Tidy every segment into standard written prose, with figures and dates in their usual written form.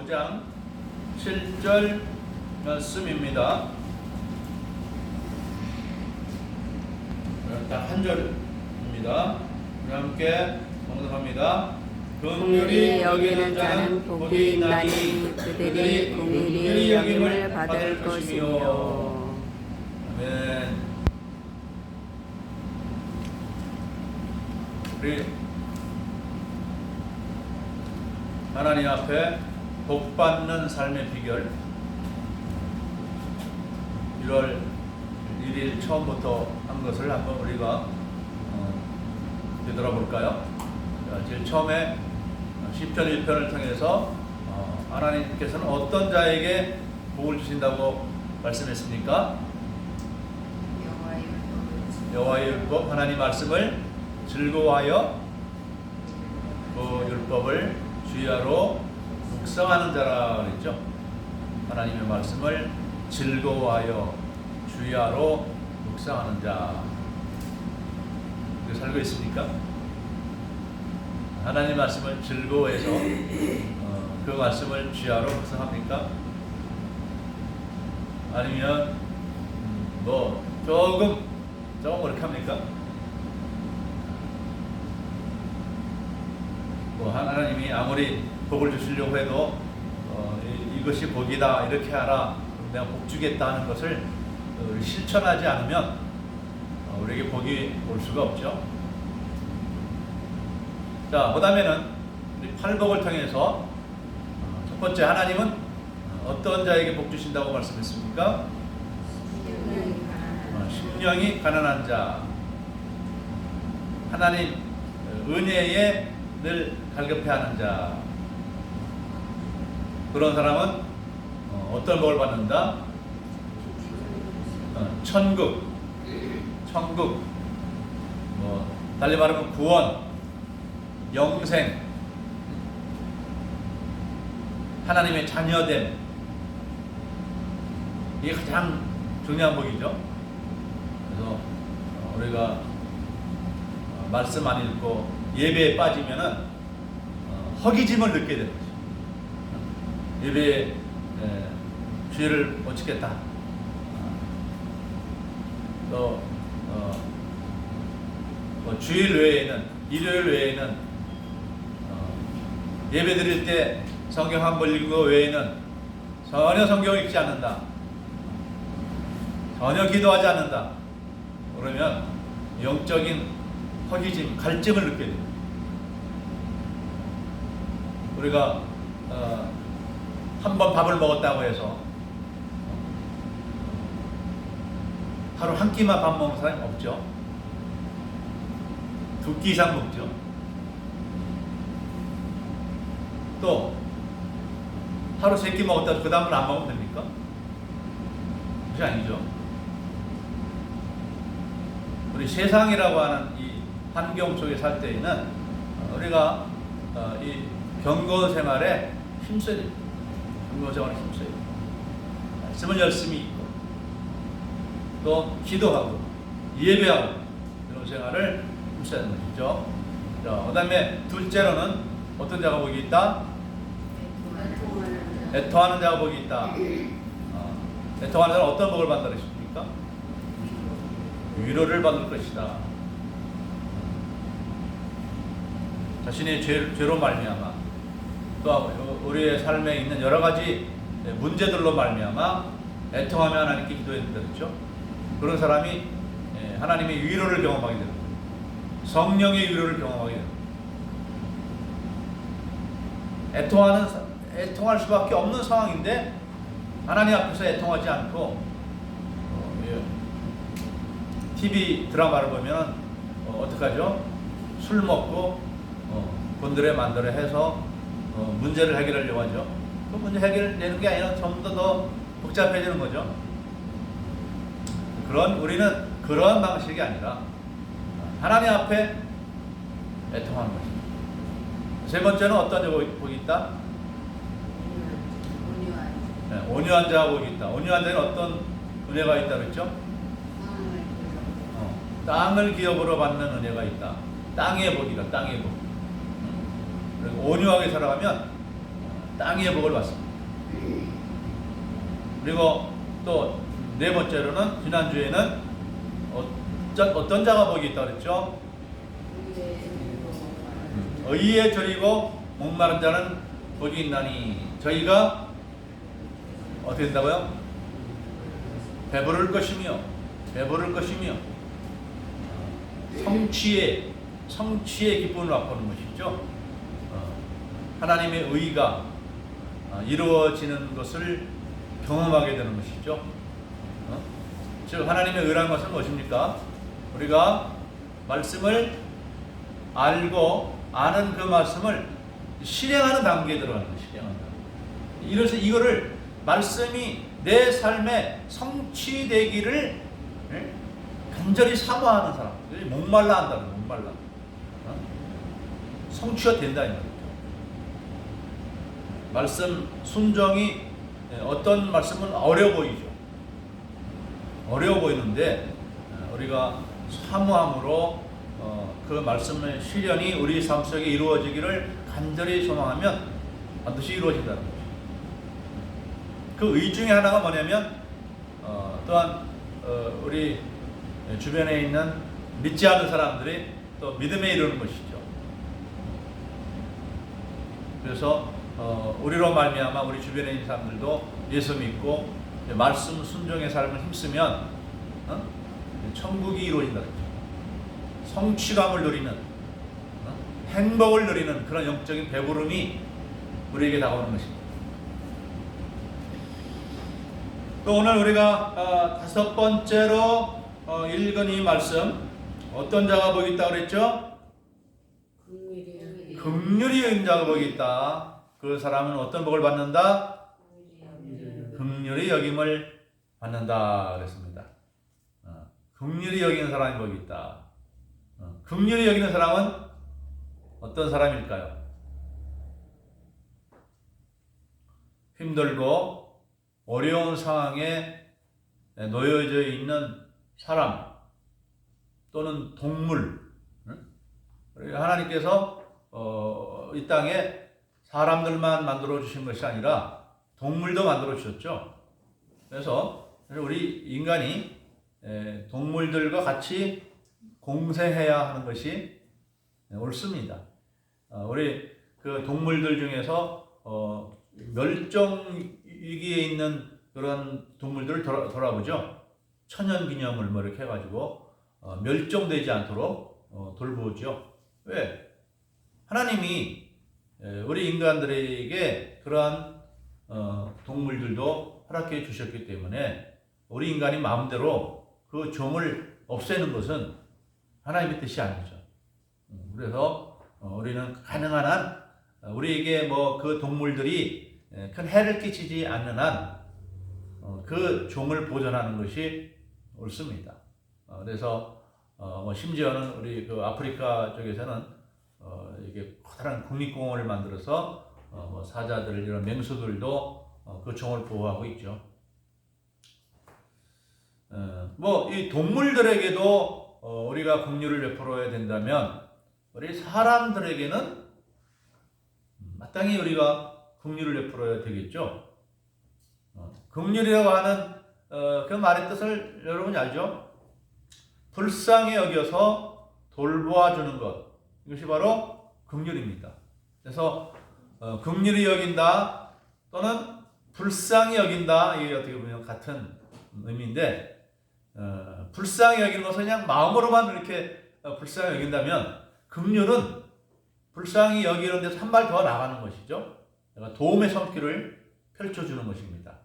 5장 7절 말씀입니다. 딱 한 절입니다. 우리 함께 봉독합니다. 긍휼히 여기는 자는 복이 있나니 그들이 긍휼히 여김을 받을 것이며. 아멘. 우리 하나님 앞에 복 받는 삶의 비결 1월 1일 처음부터 한 것을 한번 우리가 되돌아볼까요? 제일 처음에 시편 1편을 통해서 하나님께서는 어떤 자에게 복을 주신다고 말씀했습니까? 여호와의 율법, 하나님 말씀을 즐거워하여 그 율법을 주야로 묵상하는 자라 그랬죠. 하나님의 말씀을 즐거워하여 주야로 묵상하는 자. 이렇게 살고 있습니까? 하나님 말씀을 즐거워해서 그 말씀을 주야로 묵상합니까? 아니면 뭐 조금 그렇게 합니까? 뭐 하나님이 아무리 복을 주시려고 해도 이것이 복이다 이렇게 하라 내가 복 주겠다 하는 것을 실천하지 않으면 우리에게 복이 올 수가 없죠. 자, 그 다음에는 우리 팔복을 통해서 첫 번째, 하나님은 어떤 자에게 복 주신다고 말씀했습니까? 심령이 가난한 자. 하나님 은혜에 늘 갈급해하는 자. 그런 사람은 어떤 복을 받는다? 천국, 뭐 달리 말하면 구원, 영생, 하나님의 자녀됨. 이게 가장 중요한 복이죠. 그래서 우리가 말씀 안 읽고 예배에 빠지면은 허기짐을 느끼게 되는 거죠. 예배에 주의를 못 지켰다. 또 뭐 주일 외에는, 일요일 외에는 예배 드릴 때 성경 한 번 읽은 거 외에는 전혀 성경을 읽지 않는다. 전혀 기도하지 않는다. 그러면 영적인 허기짐, 갈증을 느끼게 됩니다. 우리가 한 번 밥을 먹었다고 해서 하루 한 끼만 밥 먹는 사람이 없죠. 2끼 이상 먹죠. 또 하루 3끼 먹었다 그 다음은 안 먹으면 됩니까? 그것이 아니죠. 우리 세상이라고 하는 이 환경 속에 살 때에는 우리가 이 경건 생활에 힘써야 됩니다. 경건 생활에 힘써야 됩니다. 말씀을 열심히 읽고 또 기도하고 예배하고 이런 생활을 힘써야 되는 것이죠. 자, 그 다음에 둘째로는 어떤 자가 복이 있다? 애통하는 자가 복이 있다. 애통하는 자는 어떤 복을 받는 것입니까? 위로를 받을 것이다. 자신의 죄로 말미암아 또 우리의 삶에 있는 여러 가지 문제들로 말미암아 애통하며 하나님께 기도했는데 그렇죠? 그런 사람이 하나님의 위로를 경험하게 됩니다. 성령의 위로를 경험하게 됩니다. 애통할 수밖에 없는 상황인데 하나님 앞에서 애통하지 않고 TV 드라마를 보면 어떡하죠? 술 먹고 곤드레 만드레 해서 문제를 해결하려고 하죠. 그 문제 해결되는 게 아니라 좀 더 복잡해지는 거죠. 우리는 그러한 방식이 아니라 하나님 앞에 애통하는 것입니다. 세 번째는 어떤 복이 있다? 온유한 자가 복이 있다. 온유한 자는 어떤 은혜가 있다 그랬죠? 땅을 기업으로 받는 은혜가 있다. 땅의 복이다. 땅의 복. 그리고 온유하게 살아가면 땅의 복을 받습니다. 그리고 또 네 번째로는 지난주에는 어떤 자가 복이 있다고 그랬죠? 의에 절이고 목마른 자는 복이 있나니 저희가 어떻게 된다고요? 배부를 것이며 성취의 기쁨을 맛보는 것이죠. 하나님의 의가 이루어지는 것을 경험하게 되는 것이죠. 즉 하나님의 의라는 것은 무엇입니까? 우리가 말씀을 알고 아는 그 말씀을 실행하는 단계에 들어가는 것이 실행하는 단계. 이래서 이거를 말씀이 내 삶에 성취되기를 간절히 사모하는 사람, 목말라 한다는 거예요. 목말라. 성취가 된다 이 말이죠. 말씀 순종이 어떤 말씀은 어려워 보이죠. 어려워 보이는데 우리가 사모함으로 그 말씀의 실현이 우리 삶 속에 이루어지기를 간절히 소망하면 반드시 이루어진다는 거죠. 그 의 중에 하나가 뭐냐면 또한 우리 주변에 있는 믿지 않는 사람들이 또 믿음에 이르는 것이죠. 그래서 우리로 말미암아 우리 주변에 있는 사람들도 예수 믿고 말씀 순종의 삶을 힘쓰면 천국이 이루어진다 그랬죠. 성취감을 누리는 행복을 누리는 그런 영적인 배부름이 우리에게 다가오는 것입니다. 또 오늘 우리가 다섯 번째로 읽은 이 말씀, 어떤 자가 복이 있다고 그랬죠? 긍휼히 여긴 자가 복이 있다. 그 사람은 어떤 복을 받는다? 긍휼히 여김을 받는다 그랬습니다. 긍휼히 여기는 사람이 복이 있다. 긍휼히 여기는 사람은 어떤 사람일까요? 힘들고 어려운 상황에 놓여져 있는 사람 또는 동물. 하나님께서 이 땅에 사람들만 만들어 주신 것이 아니라 동물도 만들어 주셨죠. 그래서 우리 인간이 동물들과 같이 공생해야 하는 것이 옳습니다. 우리 그 동물들 중에서 멸종 위기에 있는 그런 동물들을 돌아보죠. 천연기념물 뭐 이렇게 해가지고 멸종되지 않도록 돌보죠. 왜? 하나님이 우리 인간들에게 그러한 동물들도 허락해 주셨기 때문에 우리 인간이 마음대로 그 종을 없애는 것은 하나님의 뜻이 아니죠. 그래서 우리는 가능한 한 우리에게 뭐 그 동물들이 큰 해를 끼치지 않는 한 그 종을 보존하는 것이 옳습니다. 그래서 뭐 심지어는 우리 그 아프리카 쪽에서는 이게 커다란 국립공원을 만들어서 뭐 사자들 이런 맹수들도 그 종을 보호하고 있죠. 뭐 이 동물들에게도 우리가 긍휼을 베풀어야 된다면 우리 사람들에게는 마땅히 우리가 긍휼을 베풀어야 되겠죠. 긍휼이라고 하는 그 말의 뜻을 여러분이 알죠? 불쌍히 여겨서 돌보아주는 것, 이것이 바로 긍휼입니다. 그래서 긍휼히 여긴다 또는 불쌍히 여긴다, 이게 어떻게 보면 같은 의미인데, 불쌍히 여기는 것은 그냥 마음으로만 이렇게 불쌍히 여긴다면, 긍휼은 불쌍히 여기는 데서 한 발 더 나가는 것이죠. 도움의 손길을 펼쳐주는 것입니다.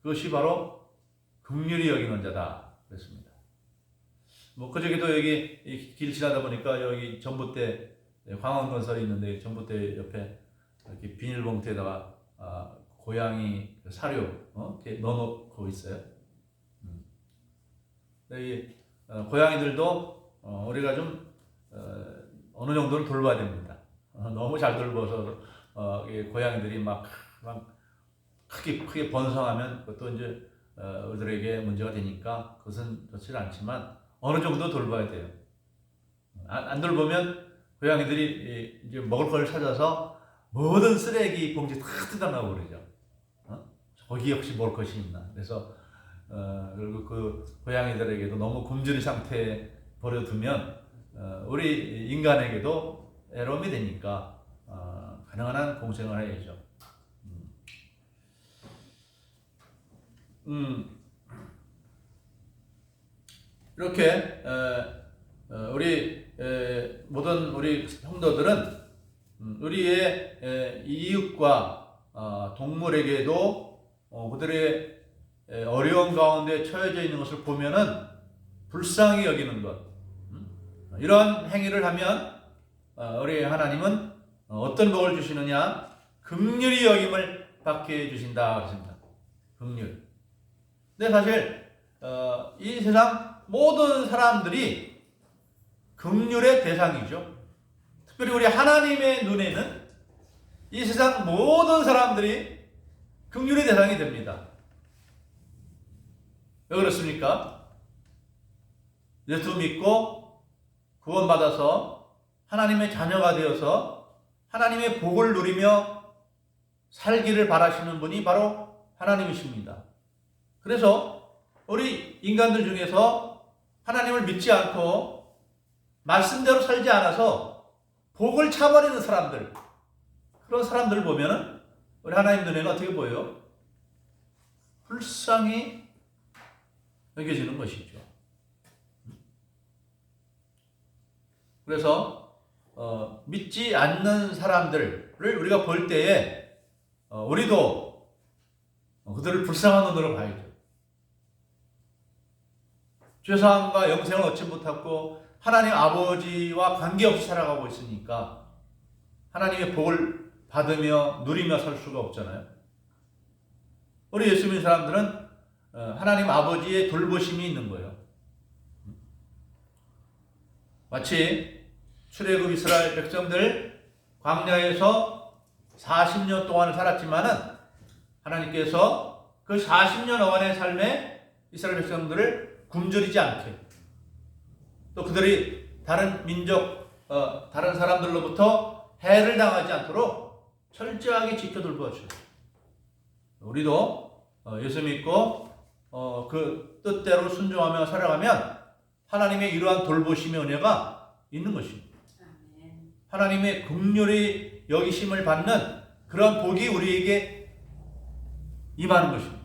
그것이 바로 긍휼히 여기는 자다 그랬습니다. 뭐 그저께도 여기 길 지나다 보니까 여기 전봇대 광원건설이 있는데 전봇대 옆에 이렇게 비닐봉투에다가 고양이 사료 이렇게 넣어놓고 있어요. 이 고양이들도 우리가 좀 어느 정도는 돌봐야 됩니다. 너무 잘 돌봐서 고양이들이 막 크게 번성하면 그것도 이제 우리들에게 문제가 되니까 그것은 좋지 않지만 어느 정도 돌봐야 돼요. 안 돌보면 고양이들이 이제 먹을 걸 찾아서 모든 쓰레기 봉지 다 뜯어나오고 그러죠. 거기 역시 먹을 것이 있나. 그래서 그리고 그 고양이들에게도 너무 굶주린 상태에 버려두면 우리 인간에게도 애로움이 되니까 가능한 한 공생을 해야죠. 이렇게 우리 모든 우리 성도들은 우리의 이웃과 동물에게도 그들의 어려운 가운데 처해져 있는 것을 보면은 불쌍히 여기는 것, 이런 행위를 하면 우리 하나님은 어떤 복을 주시느냐? 긍휼히 여김을 받게 해주신다 그랬습니다. 긍휼. 근데 사실 이 세상 모든 사람들이 긍휼의 대상이죠. 특별히 우리 하나님의 눈에는 이 세상 모든 사람들이 긍휼의 대상이 됩니다. 왜 그렇습니까? 예수 믿고 구원받아서 하나님의 자녀가 되어서 하나님의 복을 누리며 살기를 바라시는 분이 바로 하나님이십니다. 그래서 우리 인간들 중에서 하나님을 믿지 않고 말씀대로 살지 않아서 복을 차버리는 사람들, 그런 사람들을 보면 우리 하나님 눈에는 어떻게 보여요? 불쌍히 여겨지는 것이죠. 그래서 믿지 않는 사람들을 우리가 볼 때에 우리도 그들을 불쌍한 눈으로 봐야죠. 죄사함과 영생을 얻지 못하고 하나님 아버지와 관계없이 살아가고 있으니까 하나님의 복을 받으며 누리며 살 수가 없잖아요. 우리 예수 믿는 사람들은 하나님 아버지의 돌보심이 있는 거예요. 마치 출애굽 이스라엘 백성들 광야에서 40년 동안을 살았지만은 하나님께서 그 40년 동안의 삶에 이스라엘 백성들을 굶주리지 않게, 또 그들이 다른 민족, 다른 사람들로부터 해를 당하지 않도록 철저하게 지켜 돌보았어요. 우리도 예수 믿고 그 뜻대로 순종하며 살아가면 하나님의 이러한 돌보심의 은혜가 있는 것입니다. 하나님의 긍휼히 여기심을 받는 그런 복이 우리에게 임하는 것입니다.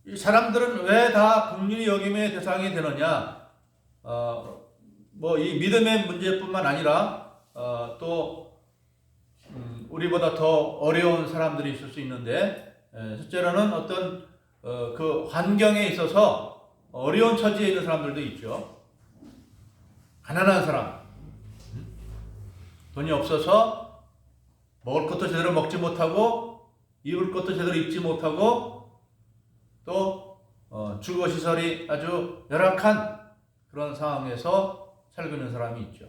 이 사람들은 왜 다 긍휼히 여김의 대상이 되느냐? 뭐 이 믿음의 문제뿐만 아니라 또 우리보다 더 어려운 사람들이 있을 수 있는데, 실제로는 어떤 그 환경에 있어서 어려운 처지에 있는 사람들도 있죠. 가난한 사람, 돈이 없어서 먹을 것도 제대로 먹지 못하고 입을 것도 제대로 입지 못하고 또 주거시설이 아주 열악한 그런 상황에서 살고 있는 사람이 있죠.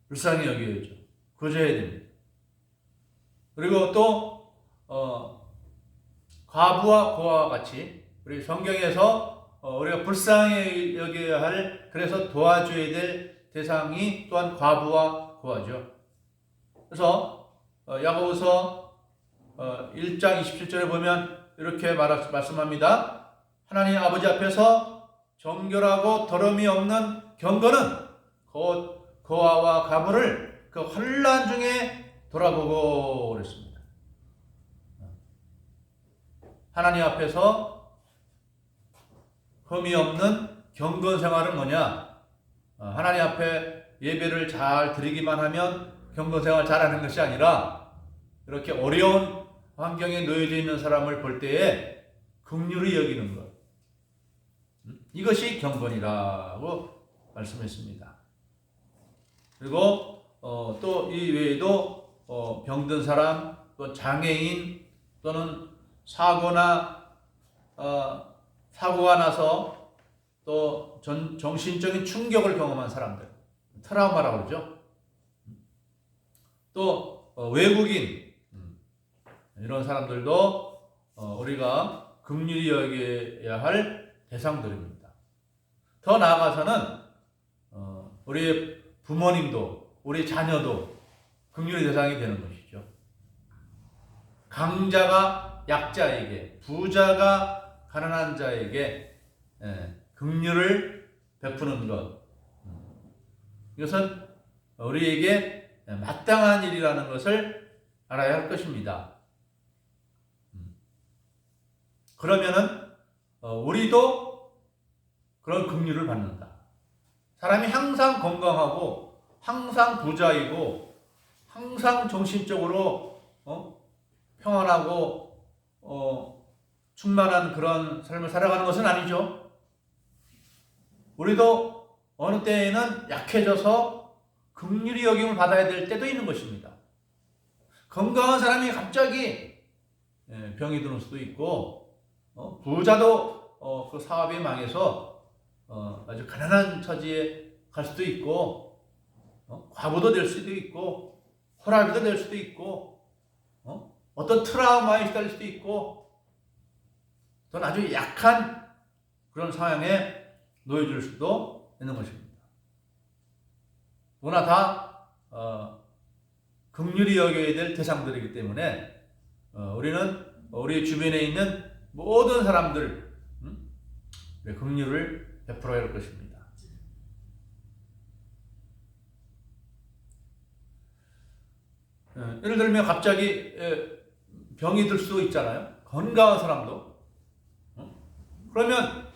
불쌍히 여겨야죠. 구제해야 됩니다. 그리고 또 과부와 고아와 같이 우리 성경에서 우리가 불쌍히 여겨야 할, 그래서 도와줘야 될 대상이 또한 과부와 고아죠. 그래서 야고보서 1장 27절에 보면 이렇게 말씀합니다. 하나님 아버지 앞에서 정결하고 더러움이 없는 경건은 곧 고아와 과부를 그 환난 중에 돌아보고 그랬습니다. 하나님 앞에서 흠이 없는 경건 생활은 뭐냐? 하나님 앞에 예배를 잘 드리기만 하면 경건 생활 잘하는 것이 아니라 이렇게 어려운 환경에 놓여져 있는 사람을 볼 때에 긍휼히 여기는 것, 이것이 경건이라고 말씀했습니다. 그리고 또 이 외에도 병든 사람, 또 장애인, 또는 사고가 나서 또 정신적인 충격을 경험한 사람들, 트라우마라고 그러죠. 또 외국인, 이런 사람들도 우리가 긍휼히 여겨야 할 대상들입니다. 더 나아가서는 우리 부모님도 우리 자녀도 긍휼의 대상이 되는 것이죠. 강자가 약자에게, 부자가 가난한 자에게 긍휼을 베푸는 것, 이것은 우리에게 마땅한 일이라는 것을 알아야 할 것입니다. 그러면은 우리도 그런 긍휼을 받는다. 사람이 항상 건강하고 항상 부자이고 항상 정신적으로 평안하고 충만한 그런 삶을 살아가는 것은 아니죠. 우리도 어느 때에는 약해져서 긍휼히 여김을 받아야 될 때도 있는 것입니다. 건강한 사람이 갑자기 병이 드는 수도 있고, 부자도 그 사업이 망해서 아주 가난한 처지에 갈 수도 있고, 과부도 될 수도 있고, 호라비도 될 수도 있고, 어떤 트라우마에 시달릴 수도 있고, 또는 아주 약한 그런 상황에 놓여질 수도 있는 것입니다. 누구나 다 긍휼히 여겨야 될 대상들이기 때문에 우리는 우리 주변에 있는 모든 사람들 긍휼을 베풀어야 할 것입니다. 예를 들면 갑자기 병이 들 수도 있잖아요. 건강한 사람도. 그러면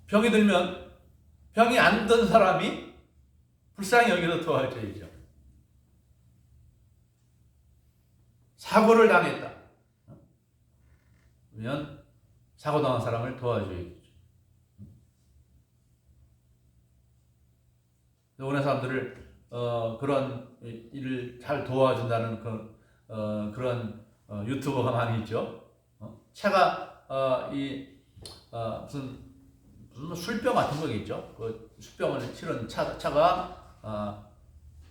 병이 들면 병이 안 든 사람이 불쌍히 여기서 도와줘야죠. 사고를 당했다. 그러면 사고 당한 사람을 도와줘야죠. 오늘 사람들을 그런 일을 잘 도와준다는 그런 유튜버가 많이 있죠. 차가 무슨 술병 같은 거겠죠. 그 술병을 실은 차가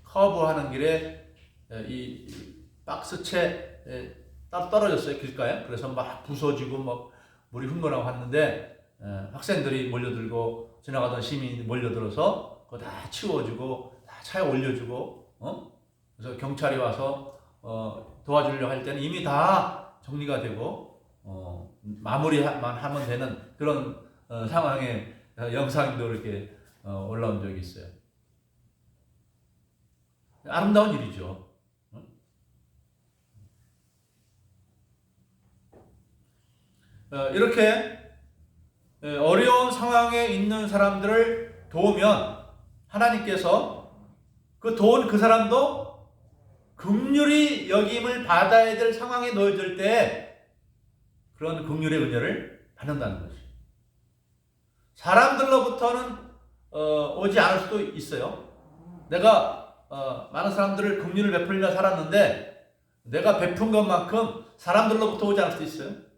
커브하는 길에 이 박스채 떨어졌어요, 길가에. 그래서 막 부서지고 막 물이 흥건하고 왔는데 학생들이 몰려들고 지나가던 시민이 몰려들어서 그거 다 치워주고 다 차에 올려주고 그래서 경찰이 와서 도와주려고 할 때는 이미 다 정리가 되고 마무리만 하면 되는 그런 상황의 영상도 이렇게 올라온 적이 있어요. 아름다운 일이죠. 이렇게 어려운 상황에 있는 사람들을 도우면 하나님께서 그 도운 그 사람도 긍휼히 여김을 받아야 될 상황에 놓여질 때 그런 긍휼의 은혜를 받는다는 것이죠. 사람들로부터는 오지 않을 수도 있어요. 내가 많은 사람들을 긍휼을 베풀며 살았는데 내가 베푼 것만큼 사람들로부터 오지 않을 수도 있어요.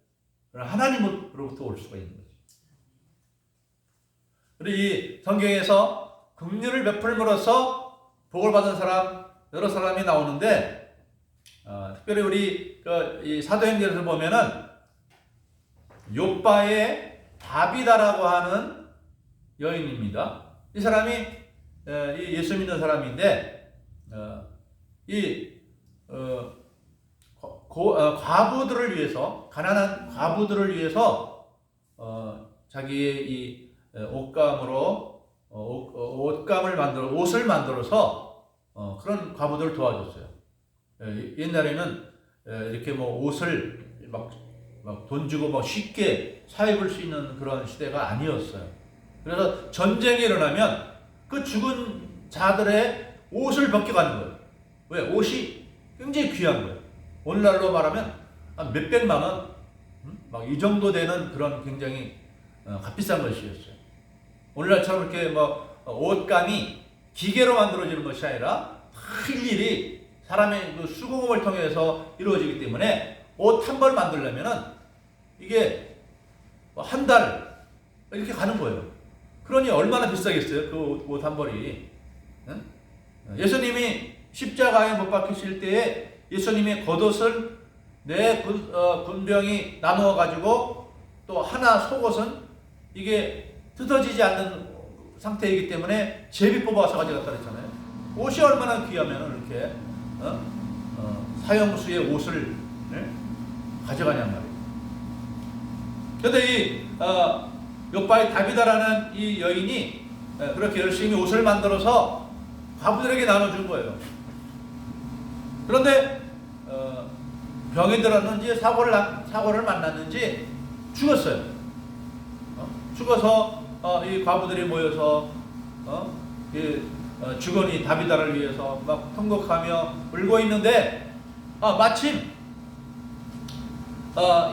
하나님으로부터 올 수가 있는 거죠. 그리고 이 성경에서 긍휼을 베풀므로써 복을 받은 사람 여러 사람이 나오는데 특별히 우리 이 사도행전에서 보면은 욥바의 다비다라고 하는 여인입니다. 이 사람이 예수 믿는 사람인데 과부들을 위해서, 가난한 과부들을 위해서 자기의 이 옷감을 만들어 옷을 만들어서 그런 과부들을 도와줬어요. 옛날에는 이렇게 뭐 옷을 막 돈 주고 막 쉽게 사 입을 수 있는 그런 시대가 아니었어요. 그래서 전쟁이 일어나면 그 죽은 자들의 옷을 벗겨가는 거예요. 왜? 옷이 굉장히 귀한 거예요. 오늘날로 말하면 한 몇백만 원, 막 이 정도 되는 그런 굉장히 값비싼 것이었어요. 오늘날처럼 이렇게 뭐 옷감이 기계로 만들어지는 것이 아니라 일일이 사람의 그 수공업을 통해서 이루어지기 때문에 옷 한 벌 만들려면은 이게 한 달 이렇게 가는 거예요. 그러니 얼마나 비싸겠어요, 그 옷 한 벌이. 예수님이 십자가에 못 박히실 때에 예수님의 겉옷을 네 군병이 나누어 가지고 또 하나 속옷은 이게 뜯어지지 않는 상태이기 때문에 제비 뽑아서 가져갔다 그랬잖아요. 옷이 얼마나 귀하면 이렇게 사형수의 옷을 가져가냔 말이에요. 그런데 이 욥바의 다비다라는 이 여인이 그렇게 열심히 옷을 만들어서 과부들에게 나눠준 거예요. 그런데 병이 들었는지 사고를 만났는지 죽었어요. 죽어서 이 과부들이 모여서 죽은 이 다비다를 위해서 막 통곡하며 울고 있는데 마침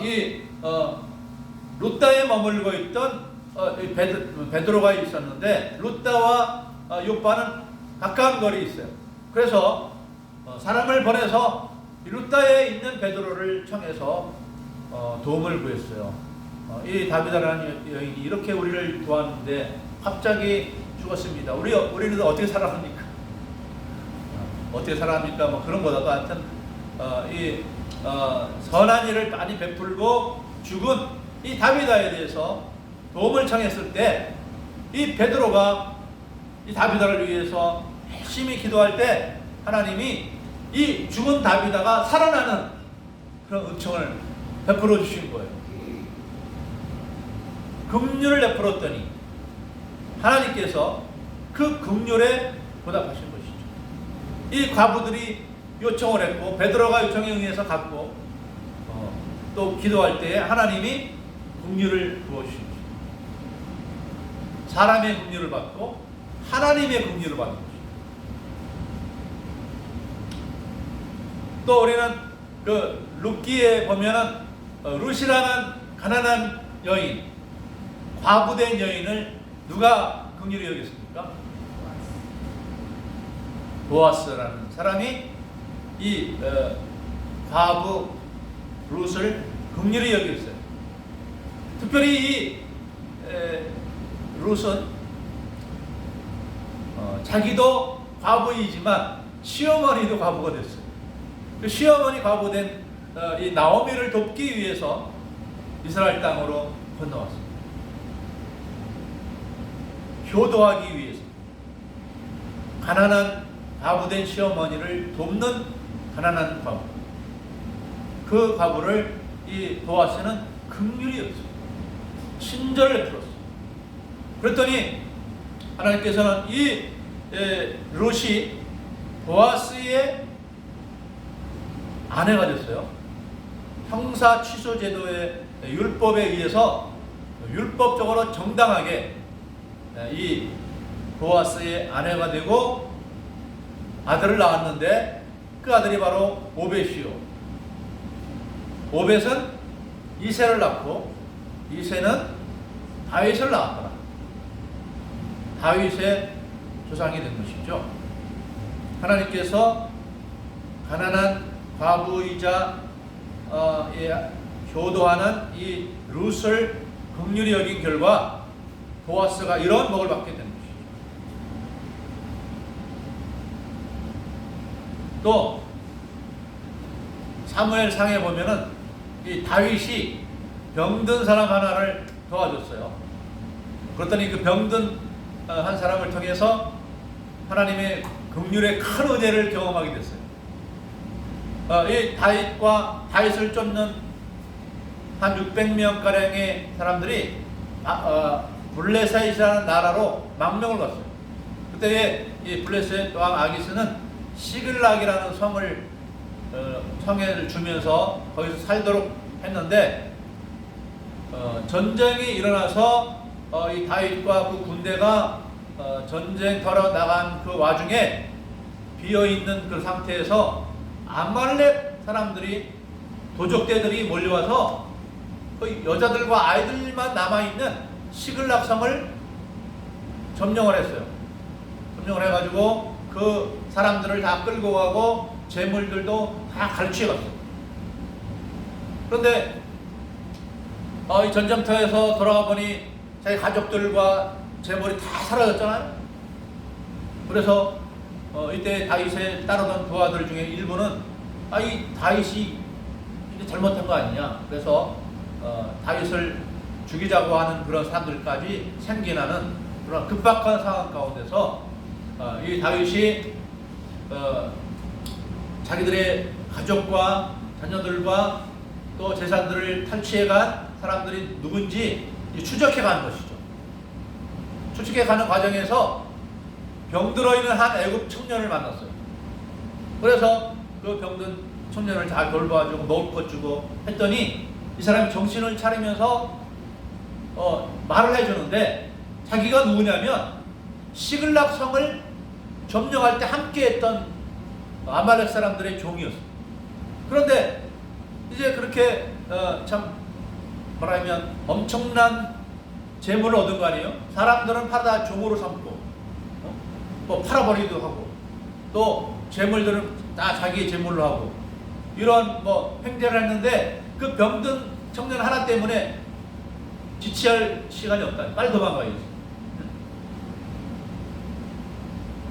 이 룻다에 머물고 있던 베드로가 있었는데 룻다와 욥바는 가까운 거리에 있어요. 그래서 사람을 보내서 룻다에 있는 베드로를 청해서 도움을 구했어요. 이 다비다라는 여인이 이렇게 우리를 도왔는데 갑자기 죽었습니다. 우리는 어떻게 살아갑니까? 어떻게 살아갑니까? 뭐 그런 거다가 하여튼 이 선한 일을 많이 베풀고 죽은 이 다비다에 대해서 도움을 청했을 때 이 베드로가 이 다비다를 위해서 열심히 기도할 때 하나님이 이 죽은 다비다가 살아나는 그런 은총을 베풀어 주신 거예요. 긍휼을 베풀었더니 하나님께서 그 긍휼에 보답하신 것이죠. 이 과부들이 요청을 했고 베드로가 요청에 응해서 갔고 또 기도할 때에 하나님이 긍휼을 부어주신 것이죠. 사람의 긍휼을 받고 하나님의 긍휼을 받는 것이죠. 또 우리는 그 룻기에 보면은 룻이라는 가난한 여인, 과부된 여인을 누가 긍휼히 여겼습니까? 보아스라는 사람이 이 과부 룻을 긍휼히 여겼어요. 특별히 이 룻은 자기도 과부이지만 시어머니도 과부가 됐어요. 그 시어머니 과부된 이 나오미를 돕기 위해서 이스라엘 땅으로 건너왔습니다. 효도하기 위해서 가난한 과부된 시어머니를 돕는 가난한 과부, 그 과부를 이 보아스는 긍휼히 여겼어요. 친절을 베풀었어요. 그랬더니 하나님께서는 이 룻이 보아스의 아내가 됐어요. 형사 취소 제도의 율법에 의해서 율법적으로 정당하게 이 보아스의 아내가 되고 아들을 낳았는데 그 아들이 바로 오벳이요. 오벳은 이새를 낳고 이새는 다윗을 낳았더라. 다윗의 조상이 된 것이죠. 하나님께서 가난한 과부이자 효도하는 이 룻을 긍휼히 여긴 결과 보아스가 이런 복을 받게 된 것이죠. 또 사무엘상에 보면은 이 다윗이 병든 사람 하나를 도와줬어요. 그랬더니 그 병든 한 사람을 통해서 하나님의 긍휼의 큰 은혜를 경험하게 됐어요. 이 다윗을 쫓는 한 600명가량의 사람들이 블레셋이라는 나라로 망명을 갔어요. 그때 이 블레셋 왕 아기스는 시글락이라는 성을 주면서 거기서 살도록 했는데 전쟁이 일어나서 이 다윗과 그 군대가 전쟁터로 나간 그 와중에 비어있는 그 상태에서 아말렉 사람들이 도적대들이 몰려와서 그 여자들과 아이들만 남아있는 시글락 성을 점령을 했어요. 점령을 해가지고 그 사람들을 다 끌고 가고 재물들도 다 갈취해 갔어요. 그런데 이 전쟁터에서 돌아와 보니 자기 가족들과 재물이 다 사라졌잖아요. 그래서 이때 다윗에 따르던 부하들 중에 일부는 이 다윗이 잘못한 거 아니냐. 그래서 다윗을 죽이자고 하는 그런 사람들까지 생겨나는 그런 급박한 상황 가운데서 이 다윗이 자기들의 가족과 자녀들과 또 재산들을 탈취해간 사람들이 누군지 추적해 가는 것이죠. 추적해 가는 과정에서 병들어 있는 한 애굽 청년을 만났어요. 그래서 그 병든 청년을 잘 돌봐주고 먹을 것 주고 했더니 이 사람이 정신을 차리면서 말을 해주는데, 자기가 누구냐면 시글락 성을 점령할 때 함께했던 아말렉 사람들의 종이었어요. 그런데 이제 그렇게 참 말하면 엄청난 재물을 얻은 거 아니에요? 사람들은 팔아다 종으로 삼고 또 팔아버리기도 하고 또 재물들은 다 자기의 재물로 하고 이런 횡재를 했는데, 그 병든 청년 하나 때문에 지체할 시간이 없다. 빨리 도망가야지.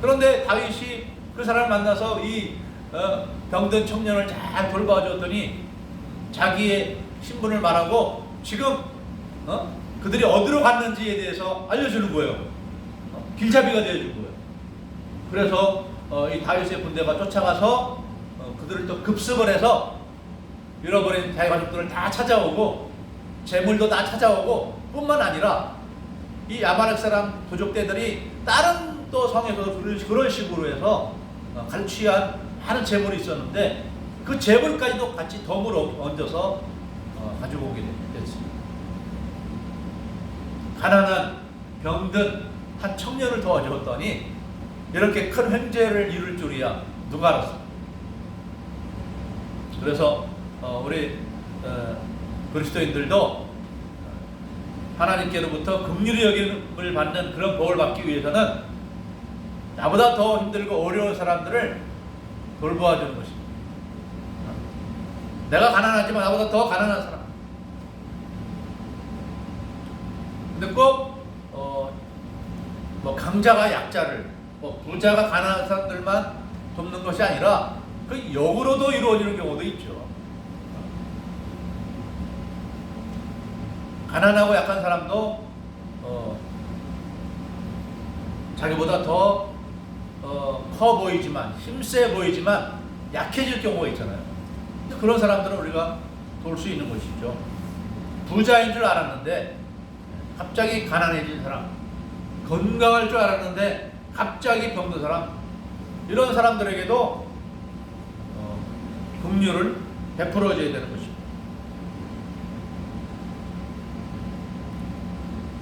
그런데 다윗이 그 사람을 만나서 이 병든 청년을 잘 돌봐줬더니 자기의 신분을 말하고 지금 그들이 어디로 갔는지에 대해서 알려주는 거예요. 길잡이가 되어준 거예요. 그래서 이 다윗의 군대가 쫓아가서 그들을 또 급습을 해서 잃어버린 자기 가족들을 다 찾아오고 재물도 다 찾아오고, 뿐만 아니라 이 아말렉 사람 도적대들이 다른 또 성에서 그런 식으로 해서 갈취한 많은 재물이 있었는데 그 재물까지도 같이 덤으로 얹어서 가지고 오게 됐습니다. 가난한 병든 한 청년을 도와주었더니 이렇게 큰 횡재를 이룰 줄이야 누가 알았어. 그래서 우리 그리스도인들도 하나님께로부터 긍휼히 여김을 받는 그런 복을 받기 위해서는 나보다 더 힘들고 어려운 사람들을 돌보아 주는 것입니다. 내가 가난하지만 나보다 더 가난한 사람. 근데 꼭 강자가 약자를, 부자가 가난한 사람들만 돕는 것이 아니라 그 역으로도 이루어지는 경우도 있죠. 가난하고 약한 사람도 자기보다 더 커 보이지만, 힘세 보이지만 약해질 경우가 있잖아요. 그런 사람들은 우리가 도울 수 있는 것이죠. 부자인 줄 알았는데 갑자기 가난해진 사람, 건강할 줄 알았는데 갑자기 병든 사람, 이런 사람들에게도 긍휼을 베풀어줘야 되는 것입니다.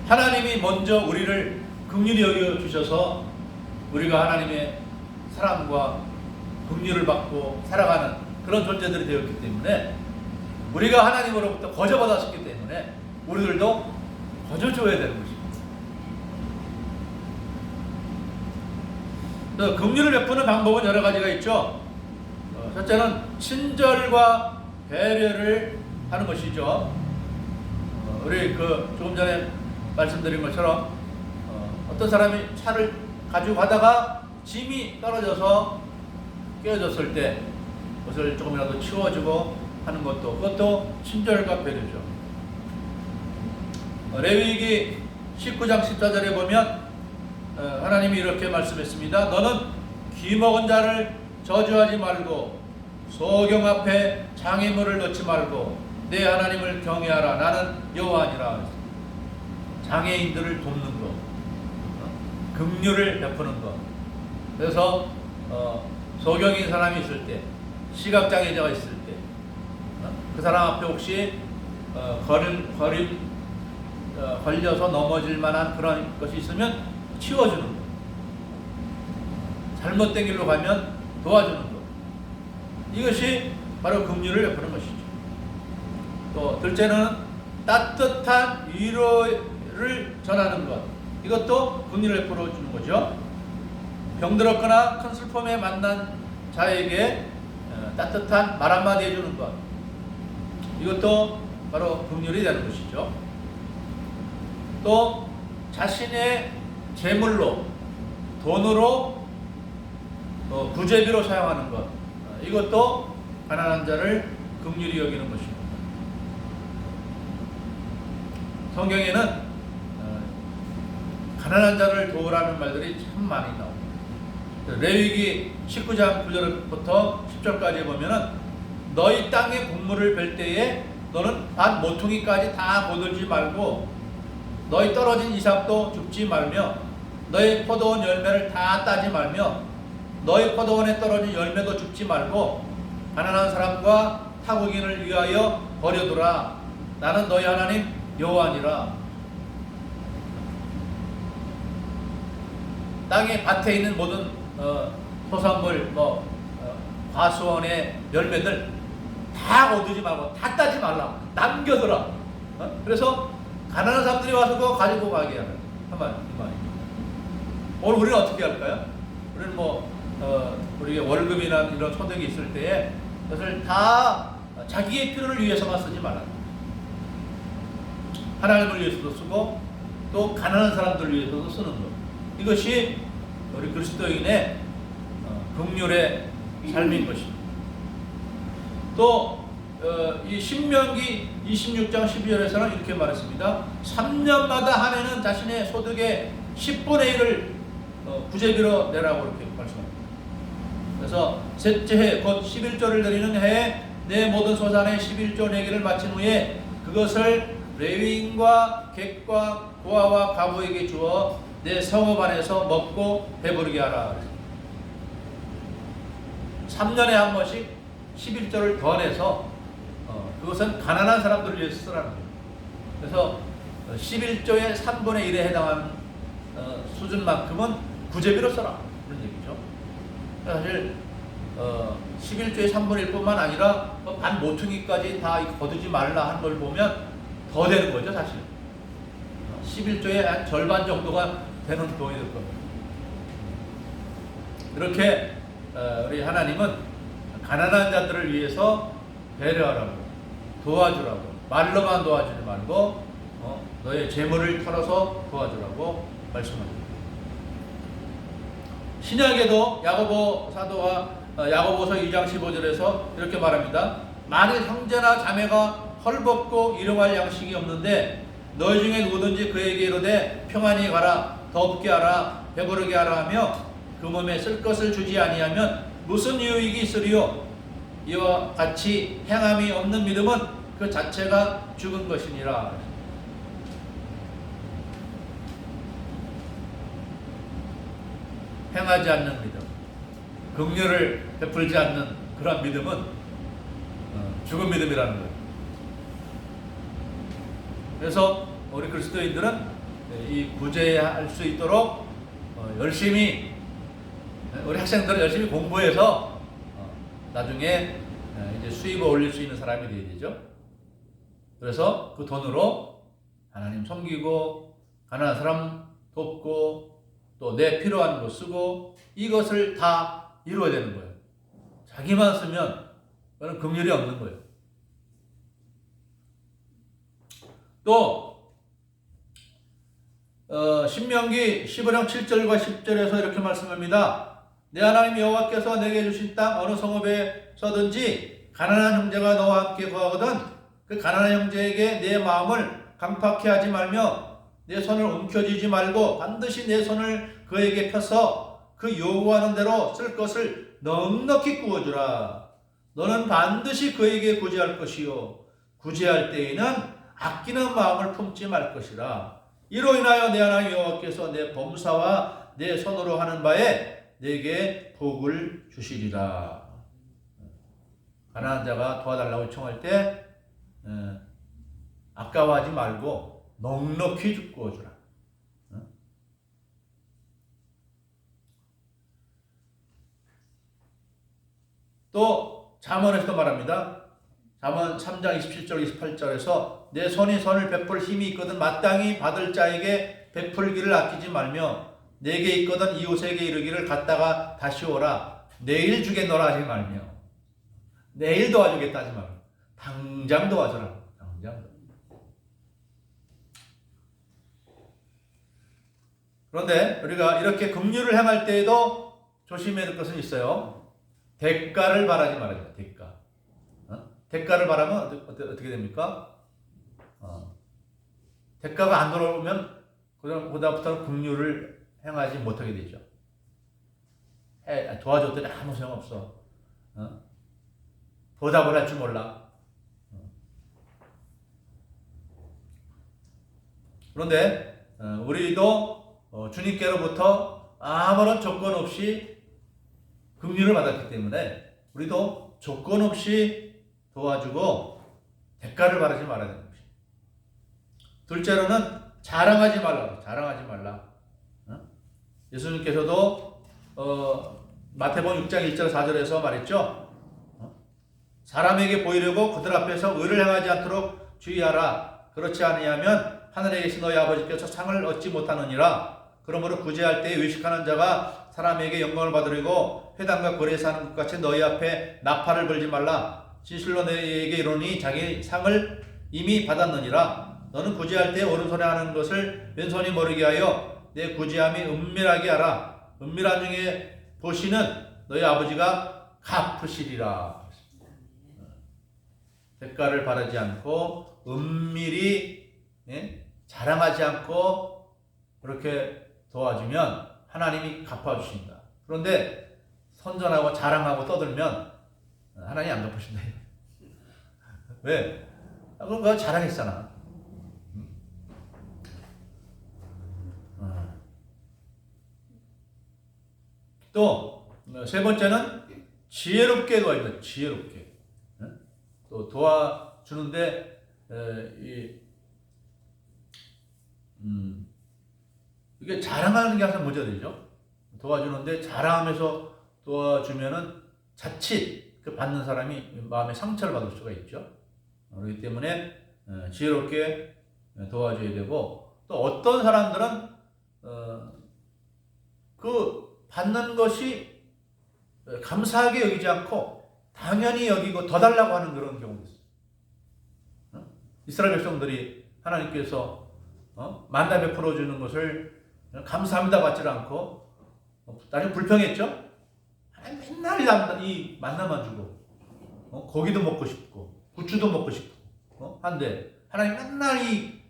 하나님이 먼저 우리를 긍휼히 여겨주셔서 우리가 하나님의 사랑과 긍휼을 받고 살아가는 그런 존재들이 되었기 때문에, 우리가 하나님으로부터 거저받았기 때문에 우리들도 거저줘야 되는 것입니다. 긍휼을 베푸는 방법은 여러 가지가 있죠. 첫째는 친절과 배려를 하는 것이죠. 우리 조금 전에 말씀드린 것처럼 어떤 사람이 차를 가지고 가다가 짐이 떨어져서 깨어졌을 때 그것을 조금이라도 치워주고 하는 것도, 그것도 친절과 배려죠. 레위기 19장 14절에 보면 하나님이 이렇게 말씀했습니다. 너는 귀먹은 자를 저주하지 말고 소경 앞에 장애물을 넣지 말고 내 하나님을 경외하라. 나는 여호와니라. 장애인들을 돕는 것, 긍휼을 베푸는 것. 그래서 소경인 사람이 있을 때, 시각장애자가 있을 때, 그 사람 앞에 혹시 걸려서 넘어질 만한 그런 것이 있으면 치워주는 것, 잘못된 길로 가면 도와주는 것, 이것이 바로 긍휼을 베푸는 것이죠. 또 둘째는 따뜻한 위로를 전하는 것, 이것도 긍휼을 베풀어 주는 거죠. 병들었거나 큰 슬픔에 만난 자에게 따뜻한 말 한마디 해주는 것, 이것도 바로 긍휼이 되는 것이죠. 또 자신의 재물로, 돈으로 부재비로 사용하는 것, 이것도 가난한 자를 긍휼히 여기는 것입니다. 성경에는 가난한 자를 도우라는 말들이 참 많이 나옵니다. 레위기 19장 9절부터 10절까지 보면은 너희 땅의 곡물을 벨 때에 너는 반 모퉁이까지 다 거들지 말고 너희 떨어진 이삭도 줍지 말며 너희 포도원 열매를 다 따지 말며 너희 포도원에 떨어진 열매도 줍지 말고 가난한 사람과 타국인을 위하여 버려두라. 나는 너희 하나님 여호와니라. 땅의 밭에 있는 모든 소산물, 과수원의 열매들 다 거두지 말고 다 따지 말라. 남겨둬라. 그래서 가난한 사람들이 와서 그거 가지고 가게 하는 이 말입니다. 오늘 우리는 어떻게 할까요? 우리는 우리 월급이나 이런 소득이 있을 때에 그것을 다 자기의 필요를 위해서만 쓰지 말라. 하나님을 위해서도 쓰고 또 가난한 사람들을 위해서도 쓰는 것. 이것이 우리 그리스도인의 긍휼의 삶인 것입니다. 또 이 신명기 26장 12절에서는 이렇게 말했습니다. 3년마다 한 해는 자신의 소득의 10분의 1을 구제비로 내라고 이렇게 말씀합니다. 그래서 셋째 해 곧 11조를 드리는 해에 내 모든 소산의 11조 내기를 마친 후에 그것을 레위인과 객과 고아와 과부에게 주어 내 성읍 안에서 먹고 배부르게 하라. 3년에 한 번씩 11조를 더 내서 그것은 가난한 사람들을 위해서 쓰라는 거예요. 그래서 11조의 3분의 1에 해당하는 수준만큼은 구제비로 써라. 그런 얘기죠. 사실 11조의 3분의 1뿐만 아니라 반 모퉁이까지 다 거두지 말라 하는 걸 보면 더 되는 거죠, 사실. 11조의 한 절반 정도가 되는 돈이 될 겁니다. 이렇게 우리 하나님은 가난한 자들을 위해서 배려하라고, 도와주라고, 말로만 도와주지 말고 너의 재물을 털어서 도와주라고 말씀합니다. 신약에도 야고보 사도와 야고보서 2장 15절에서 이렇게 말합니다. 만일 형제나 자매가 헐벗고 일용할 양식이 없는데 너희 중에 누구든지 그에게 이르되 평안히 가라, 덥게 하라, 배부르게 하라 하며 그 몸에 쓸 것을 주지 아니하면 무슨 유익이 있으리요? 이와 같이 행함이 없는 믿음은 그 자체가 죽은 것이니라. 행하지 않는 믿음, 긍휼을 베풀지 않는 그런 믿음은 죽은 믿음이라는 거예요. 그래서 우리 그리스도인들은 이 구제할 수 있도록 열심히, 우리 학생들은 열심히 공부해서 나중에 이제 수입을 올릴 수 있는 사람이 되어야 되죠. 그래서 그 돈으로 하나님 섬기고 가난한 사람 돕고 또 내 필요한 거 쓰고 이것을 다 이루어야 되는 거예요. 자기만 쓰면 그건 긍휼이 없는 거예요. 또 신명기 15장 7절과 10절에서 이렇게 말씀합니다. 내 하나님 여호와께서 내게 주신 땅 어느 성읍에서든지 가난한 형제가 너와 함께 거하거든 그 가난한 형제에게 내 마음을 강팍해 하지 말며 내 손을 움켜쥐지 말고 반드시 내 손을 그에게 펴서 그 요구하는 대로 쓸 것을 넉넉히 구워주라. 너는 반드시 그에게 구제할 것이요 구제할 때에는 아끼는 마음을 품지 말 것이라. 이로 인하여 내 하나님 여호와께서 내 범사와 내 손으로 하는 바에 내게 복을 주시리라. 가난한 자가 도와달라고 청할 때 아까워하지 말고 넉넉히 구워주라. 또 잠언에서도 말합니다. 잠언 3장 27절 28절에서 내 손이 손을 베풀 힘이 있거든 마땅히 받을 자에게 베풀기를 아끼지 말며 내게 있거든 이웃에게 이르기를 갔다가 다시 오라. 내일 주겠노라 하지 말며 내일 도와주겠다 하지 말고 당장 도와줘라. 당장. 그런데 우리가 이렇게 긍휼을 행할 때에도 조심해야 될 것은 있어요. 대가를 바라지 말아야 돼요. 대가. 대가를 바라면 어떻게 됩니까? 대가가 안 돌아오면 그다음부터는 긍휼을 행하지 못하게 되죠. 도와줬더니 아무 소용없어. 보답을 할 줄 몰라. 그런데 우리도 주님께로부터 아무런 조건 없이 긍휼을 받았기 때문에 우리도 조건 없이 도와주고 대가를 바라지 말아야 되는 것입니다. 둘째로는 자랑하지 말라. 예수님께서도 마태복음 6장 1절 4절에서 말했죠. 사람에게 보이려고 그들 앞에서 의를 행하지 않도록 주의하라. 그렇지 아니하면 하늘에 계신 너희 아버지께서 상을 얻지 못하느니라. 그러므로 구제할 때 외식하는 자가 사람에게 영광을 받으려고 회당과 거리에서 하는 것 같이 너희 앞에 나팔을 불지 말라. 진실로 너희에게 이르노니 자기 상을 이미 받았느니라. 너는 구제할 때 오른손에 하는 것을 왼손이 모르게 하여 내 구제함이 은밀하게 하라. 은밀한 중에 보시는 너희 아버지가 갚으시리라. 대가를 바라지 않고 은밀히 자랑하지 않고 그렇게 도와주면 하나님이 갚아주신다. 그런데 선전하고 자랑하고 떠들면 하나님이 안 갚으신다. 왜? 그럼 그거 자랑했잖아. 또 세 번째는 지혜롭게 도와준다. 지혜롭게. 또 도와주는데 이게 자랑하는 게 항상 문제가 되죠. 도와주는데 자랑하면서 도와주면은 자칫 그 받는 사람이 마음에 상처를 받을 수가 있죠. 그렇기 때문에 지혜롭게 도와줘야 되고, 또 어떤 사람들은 그 받는 것이 감사하게 여기지 않고 당연히 여기고 더 달라고 하는 그런 경우도 있어요. 이스라엘 백성들이 하나님께서 만나 베풀어 주는 것을 감사합니다 받지 않고 나중에 불평했죠. 맨날 이 만나만 주고 고기도 먹고 싶고 부추도 먹고 싶고 한데 하나님 맨날 이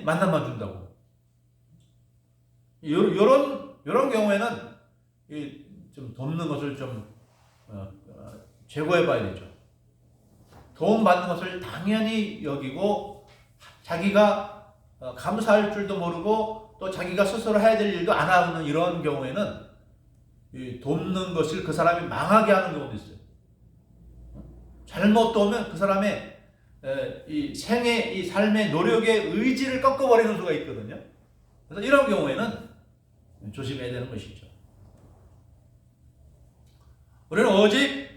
만나만 준다고. 이런 경우에는 좀 돕는 것을 좀 제고해 봐야 되죠. 도움 받는 것을 당연히 여기고 자기가 감사할 줄도 모르고 또 자기가 스스로 해야 될 일도 안 하는 이런 경우에는 돕는 것을 그 사람이 망하게 하는 경우도 있어요. 잘못 도우면 그 사람의 이 삶의 노력의 의지를 꺾어버리는 수가 있거든요. 그래서 이런 경우에는 조심해야 되는 것이죠. 우리는 오직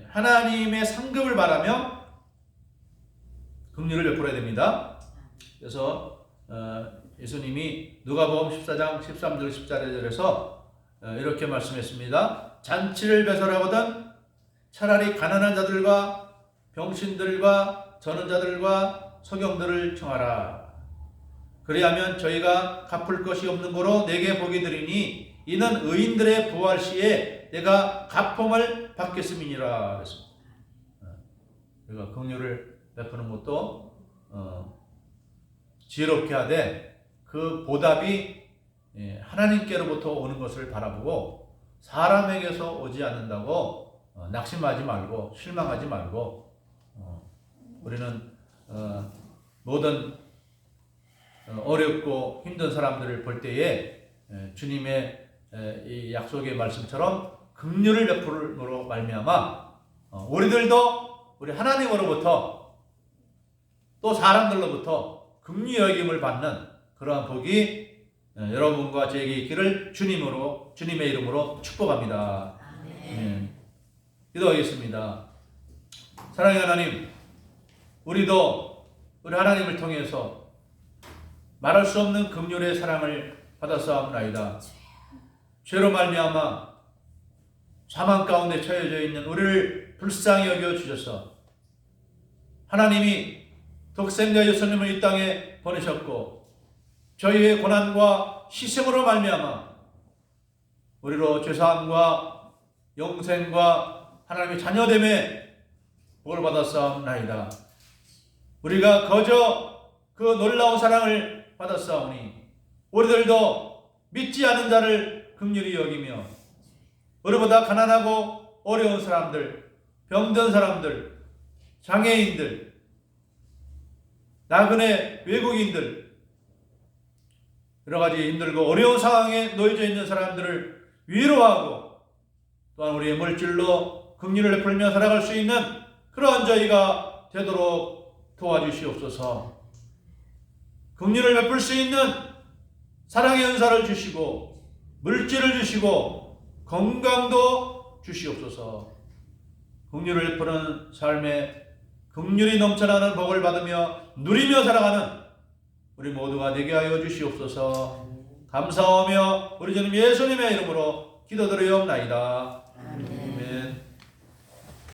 하나님의 상급을 바라며 긍휼을 베풀어야 됩니다. 그래서 예수님이 누가복음 14장 13절 14절에서 이렇게 말씀했습니다. 잔치를 배설하거든 차라리 가난한 자들과 병신들과 저는 자들과 소경들을 청하라. 그리하면 저희가 갚을 것이 없는 고로 내게 복이 드리니 이는 의인들의 부활 시에 내가 갚음을 받겠음이니라. 그랬습니다. 우리가 긍휼을 베푸는 것도 지혜롭게 하되 그 보답이 하나님께로부터 오는 것을 바라보고 사람에게서 오지 않는다고 낙심하지 말고 실망하지 말고 우리는 모든 어렵고 힘든 사람들을 볼 때에 주님의 이 약속의 말씀처럼 긍휼을 베풀므로 말미암아 우리들도 우리 하나님으로부터 또 사람들로부터 긍휼히 여김을 받는 그러한 복이 여러분과 저에게 있기를 주님의 이름으로 축복합니다. 기도하겠습니다. 사랑의 하나님, 우리도 우리 하나님을 통해서 말할 수 없는 긍휼의 사랑을 받았사옵나이다. 죄로 말미암아 사망 가운데 처해져 있는 우리를 불쌍히 여겨 주셔서 하나님이 독생자 예수님을 이 땅에 보내셨고 저희의 고난과 희생으로 말미암아 우리로 죄사함과 영생과 하나님의 자녀됨에 복을 받았사옵나이다. 우리가 거저 그 놀라운 사랑을 받았사오니 우리들도 믿지 않은 자를 긍휼히 여기며 우리보다 가난하고 어려운 사람들, 병든 사람들, 장애인들, 나그네 외국인들, 여러 가지 힘들고 어려운 상황에 놓여져 있는 사람들을 위로하고 또한 우리의 물질로 긍휼을 베풀며 살아갈 수 있는 그러한 저희가 되도록 도와주시옵소서. 긍휼을 베풀 수 있는 사랑의 은사를 주시고 물질을 주시고 건강도 주시옵소서. 긍휼을 베푸는 삶에 긍휼이 넘쳐나는 복을 받으며 누리며 살아가는 우리 모두가 되게 하여 주시옵소서. 감사하며 우리 주님 예수님의 이름으로 기도드리옵나이다.